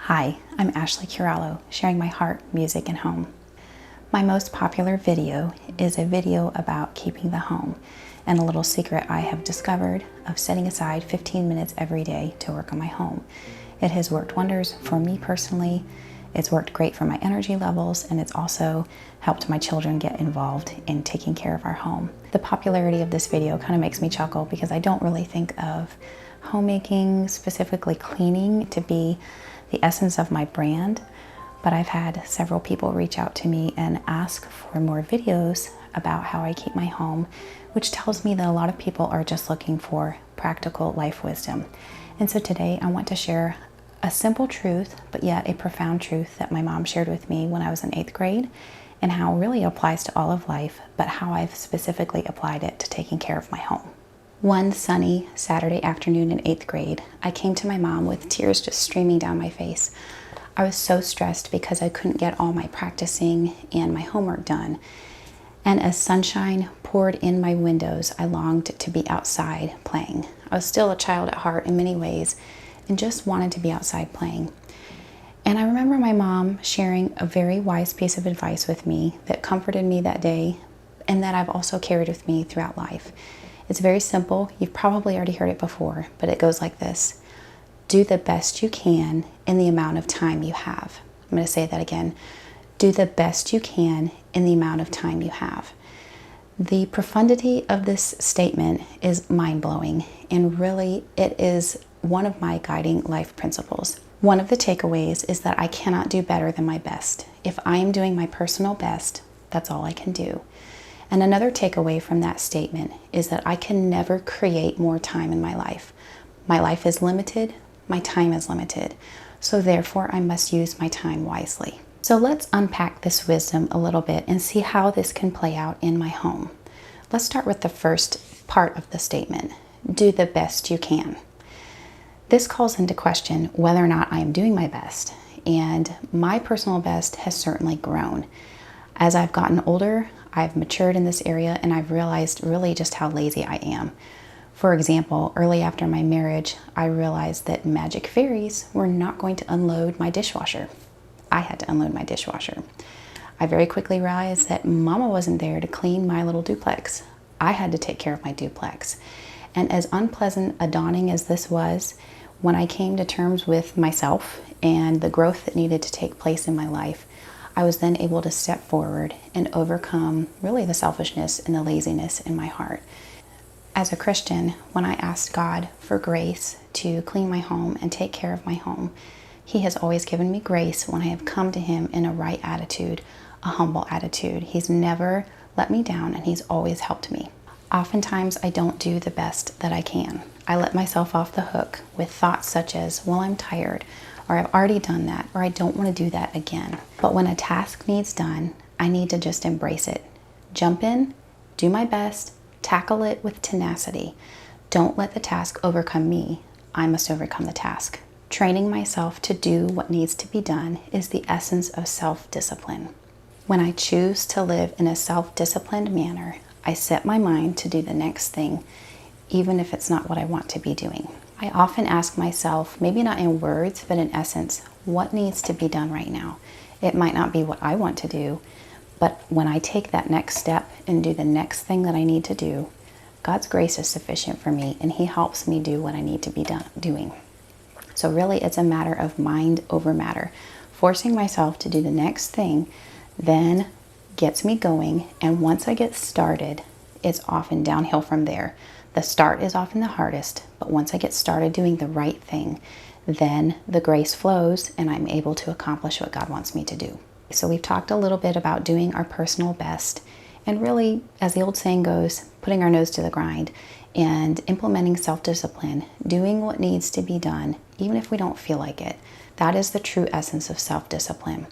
Hi, I'm Ashley Qurollo, sharing my heart, music, and home. My most popular video is a video about keeping the home and a little secret I have discovered of setting aside 15 minutes every day to work on my home. It has worked wonders for me personally. It's worked great for my energy levels, and it's also helped my children get involved in taking care of our home. The popularity of this video kind of makes me chuckle because I don't really think of homemaking, specifically cleaning, to be the essence of my brand, but I've had several people reach out to me and ask for more videos about how I keep my home, which tells me that a lot of people are just looking for practical life wisdom. And so today I want to share a simple truth, but yet a profound truth that my mom shared with me when I was in 8th grade, and how it really applies to all of life, but how I've specifically applied it to taking care of my home. One sunny Saturday afternoon in 8th grade, I came to my mom with tears just streaming down my face. I was so stressed because I couldn't get all my practicing and my homework done. And as sunshine poured in my windows, I longed to be outside playing. I was still a child at heart in many ways and just wanted to be outside playing. And I remember my mom sharing a very wise piece of advice with me that comforted me that day and that I've also carried with me throughout life. It's very simple. You've probably already heard it before, but it goes like this. Do the best you can in the amount of time you have. I'm going to say that again. Do the best you can in the amount of time you have. The profundity of this statement is mind-blowing, and really it is one of my guiding life principles. One of the takeaways is that I cannot do better than my best. If I am doing my personal best, that's all I can do. And another takeaway from that statement is that I can never create more time in my life. My life is limited, my time is limited, so therefore I must use my time wisely. So let's unpack this wisdom a little bit and see how this can play out in my home. Let's start with the first part of the statement. Do the best you can. This calls into question whether or not I am doing my best, and my personal best has certainly grown. As I've gotten older, I've matured in this area, and I've realized really just how lazy I am. For example, early after my marriage, I realized that magic fairies were not going to unload my dishwasher. I had to unload my dishwasher. I very quickly realized that Mama wasn't there to clean my little duplex. I had to take care of my duplex. And as unpleasant a dawning as this was, when I came to terms with myself and the growth that needed to take place in my life, I was then able to step forward and overcome really the selfishness and the laziness in my heart. As a Christian, when I asked God for grace to clean my home and take care of my home, He has always given me grace when I have come to Him in a right attitude, a humble attitude. He's never let me down, and He's always helped me. Oftentimes, I don't do the best that I can. I let myself off the hook with thoughts such as, well, I'm tired, or I've already done that, or I don't want to do that again. But when a task needs done, I need to just embrace it. Jump in, do my best, tackle it with tenacity. Don't let the task overcome me. I must overcome the task. Training myself to do what needs to be done is the essence of self-discipline. When I choose to live in a self-disciplined manner, I set my mind to do the next thing, even if it's not what I want to be doing. I often ask myself, maybe not in words, but in essence, what needs to be done right now? It might not be what I want to do, but when I take that next step and do the next thing that I need to do, God's grace is sufficient for me, and He helps me do what I need to be doing. So really, it's a matter of mind over matter. Forcing myself to do the next thing then gets me going, and once I get started, it's often downhill from there. The start is often the hardest, but once I get started doing the right thing, then the grace flows and I'm able to accomplish what God wants me to do. So we've talked a little bit about doing our personal best, and really, as the old saying goes, putting our nose to the grind and implementing self-discipline, doing what needs to be done, even if we don't feel like it. That is the true essence of self-discipline.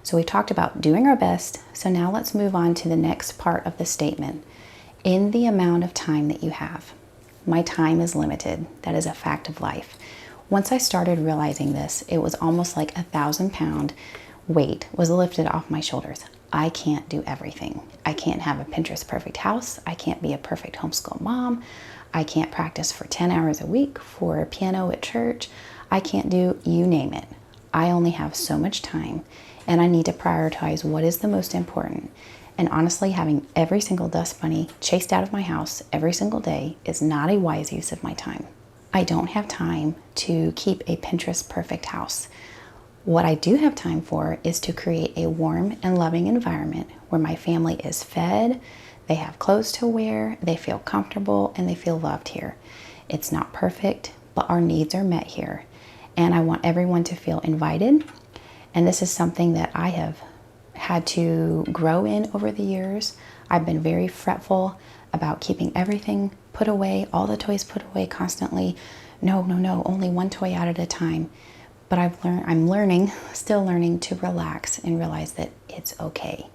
So we talked about doing our best, so now let's move on to the next part of the statement. In the amount of time that you have. My time is limited. That is a fact of life. Once I started realizing this, it was almost like 1,000-pound weight was lifted off my shoulders. I can't do everything. I can't have a Pinterest perfect house. I can't be a perfect homeschool mom. I can't practice for 10 hours a week for piano at church. I can't do, you name it. I only have so much time, and I need to prioritize what is the most important. And honestly, having every single dust bunny chased out of my house every single day is not a wise use of my time. I don't have time to keep a Pinterest perfect house. What I do have time for is to create a warm and loving environment where my family is fed, they have clothes to wear, they feel comfortable, and they feel loved here. It's not perfect, but our needs are met here. And I want everyone to feel invited. And this is something that I have had to grow in over the years. I've been very fretful about keeping everything put away, all the toys put away constantly. No, only one toy out at a time. But I'm still learning to relax and realize that it's okay.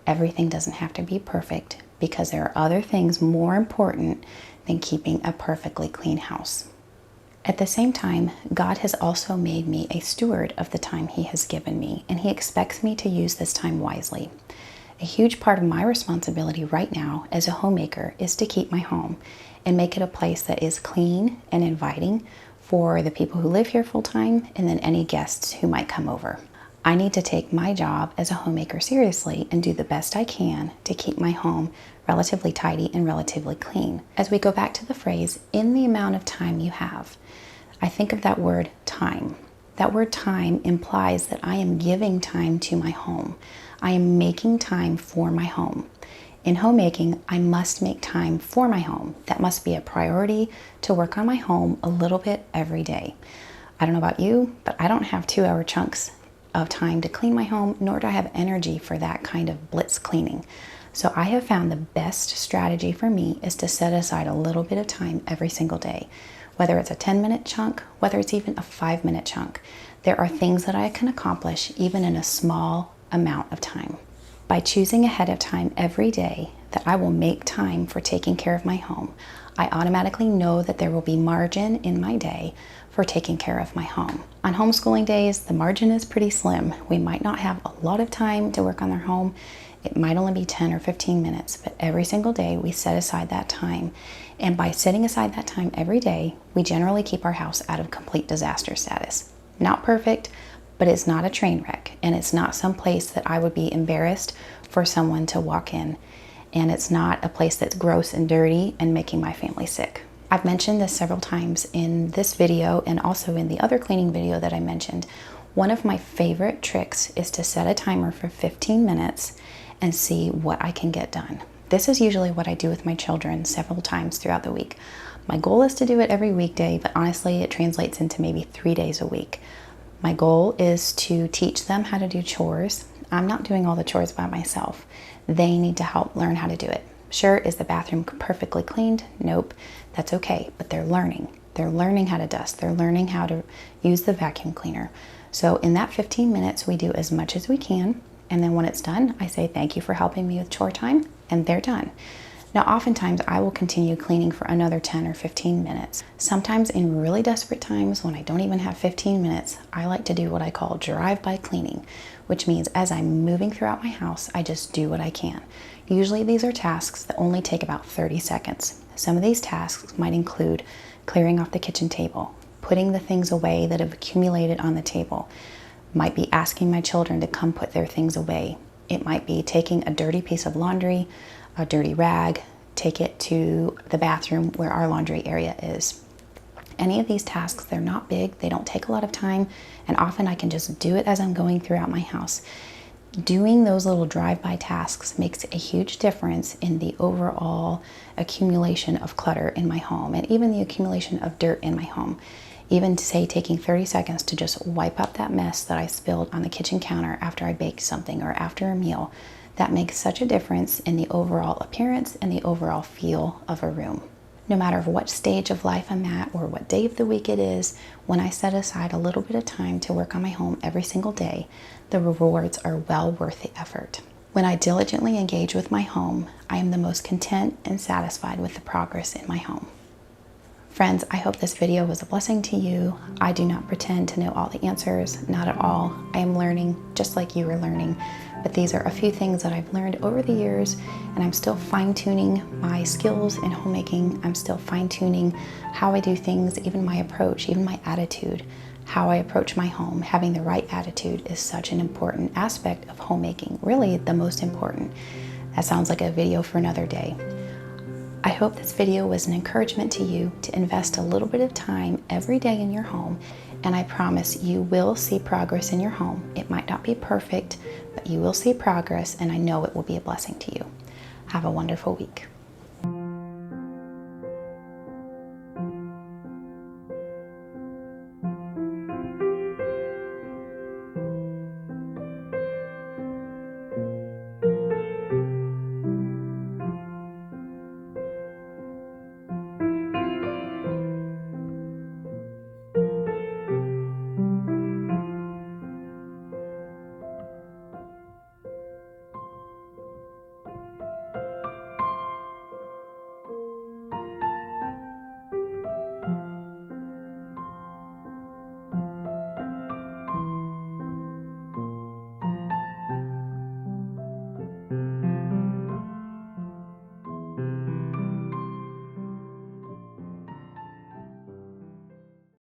Everything doesn't have to be perfect because there are other things more important than keeping a perfectly clean house. At the same time, God has also made me a steward of the time He has given me, and He expects me to use this time wisely. A huge part of my responsibility right now as a homemaker is to keep my home and make it a place that is clean and inviting for the people who live here full time and then any guests who might come over. I need to take my job as a homemaker seriously and do the best I can to keep my home relatively tidy and relatively clean. As we go back to the phrase, in the amount of time you have, I think of that word time. That word time implies that I am giving time to my home. I am making time for my home. In homemaking, I must make time for my home. That must be a priority to work on my home a little bit every day. I don't know about you, but I don't have 2-hour chunks of time to clean my home, nor do I have energy for that kind of blitz cleaning. So I have found the best strategy for me is to set aside a little bit of time every single day. Whether it's a 10-minute chunk, whether it's even a 5-minute chunk, there are things that I can accomplish even in a small amount of time. By choosing ahead of time every day that I will make time for taking care of my home, I automatically know that there will be margin in my day for taking care of my home. On homeschooling days, the margin is pretty slim. We might not have a lot of time to work on our home. It might only be 10 or 15 minutes, but every single day we set aside that time. And by setting aside that time every day, we generally keep our house out of complete disaster status. Not perfect, but it's not a train wreck, and it's not some place that I would be embarrassed for someone to walk in, and it's not a place that's gross and dirty and making my family sick. I've mentioned this several times in this video and also in the other cleaning video that I mentioned. One of my favorite tricks is to set a timer for 15 minutes and see what I can get done. This is usually what I do with my children several times throughout the week. My goal is to do it every weekday, but honestly, it translates into maybe 3 days a week. My goal is to teach them how to do chores. I'm not doing all the chores by myself. They need to help learn how to do it. Sure, is the bathroom perfectly cleaned? Nope, that's okay, but they're learning. They're learning how to dust. They're learning how to use the vacuum cleaner. So in that 15 minutes, we do as much as we can. And then when it's done, I say, thank you for helping me with chore time, and they're done. Now, oftentimes I will continue cleaning for another 10 or 15 minutes. Sometimes in really desperate times when I don't even have 15 minutes, I like to do what I call drive-by cleaning, which means as I'm moving throughout my house, I just do what I can. Usually these are tasks that only take about 30 seconds. Some of these tasks might include clearing off the kitchen table, putting the things away that have accumulated on the table, might be asking my children to come put their things away. It might be taking a dirty piece of laundry, a dirty rag, take it to the bathroom where our laundry area is. Any of these tasks, they're not big, they don't take a lot of time, and often I can just do it as I'm going throughout my house. Doing those little drive-by tasks makes a huge difference in the overall accumulation of clutter in my home and even the accumulation of dirt in my home. Even say taking 30 seconds to just wipe up that mess that I spilled on the kitchen counter after I baked something or after a meal, that makes such a difference in the overall appearance and the overall feel of a room. No matter what stage of life I'm at or what day of the week it is, when I set aside a little bit of time to work on my home every single day, the rewards are well worth the effort. When I diligently engage with my home, I am the most content and satisfied with the progress in my home. Friends, I hope this video was a blessing to you. I do not pretend to know all the answers, not at all. I am learning just like you are learning, but these are a few things that I've learned over the years, and I'm still fine-tuning my skills in homemaking. I'm still fine-tuning how I do things, even my approach, even my attitude. how I approach my home. Having the right attitude is such an important aspect of homemaking, really the most important. That sounds like a video for another day. I hope this video was an encouragement to you to invest a little bit of time every day in your home, and I promise you will see progress in your home. It might not be perfect, but you will see progress, and I know it will be a blessing to you. Have a wonderful week.